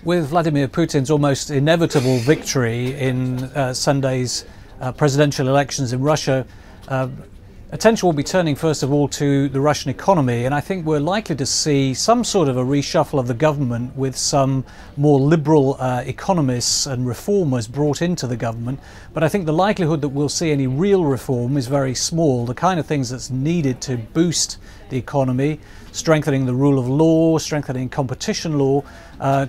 With Vladimir Putin's almost inevitable victory in Sunday's presidential elections in Russia, attention will be turning first of all to the Russian economy, and I think we're likely to see some sort of a reshuffle of the government with some more liberal economists and reformers brought into the government. But I think the likelihood that we'll see any real reform is very small. The kind of things that's needed to boost the economy, strengthening the rule of law, strengthening competition law,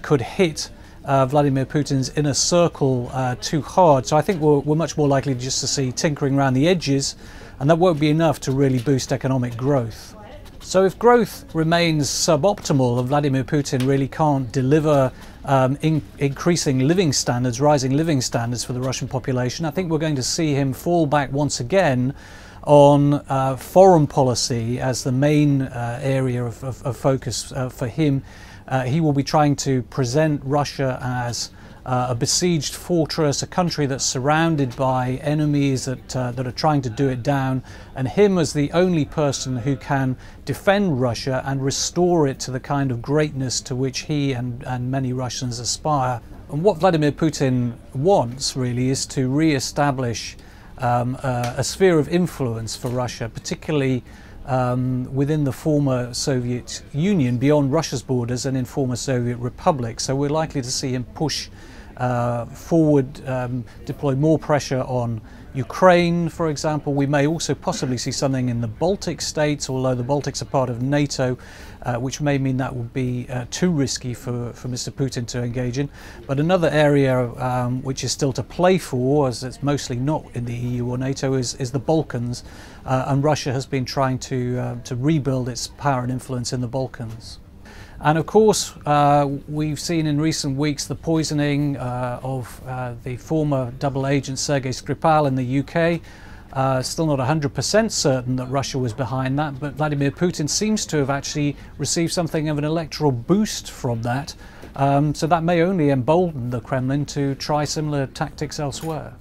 could hit Vladimir Putin's inner circle too hard. So I think we're much more likely just to see tinkering around the edges, and that won't be enough to really boost economic growth. So if growth remains suboptimal and Vladimir Putin really can't deliver increasing living standards, rising living standards for the Russian population, I think we're going to see him fall back once again on foreign policy as the main area of focus for him. He will be trying to present Russia as a besieged fortress, a country that's surrounded by enemies that are trying to do it down, and him as the only person who can defend Russia and restore it to the kind of greatness to which he and many Russians aspire. And what Vladimir Putin wants really is to re-establish a sphere of influence for Russia, particularly within the former Soviet Union, beyond Russia's borders and in former Soviet republics. So we're likely to see him push forward, deploy more pressure on Ukraine, for example. We may also possibly see something in the Baltic states, although the Baltics are part of NATO, which may mean that would be too risky for Mr. Putin to engage in. But another area which is still to play for, as it's mostly not in the EU or NATO, is the Balkans, and Russia has been trying to rebuild its power and influence in the Balkans. And of course, we've seen in recent weeks the poisoning of the former double agent Sergei Skripal in the UK. Still not 100% certain that Russia was behind that, but Vladimir Putin seems to have actually received something of an electoral boost from that. So that may only embolden the Kremlin to try similar tactics elsewhere.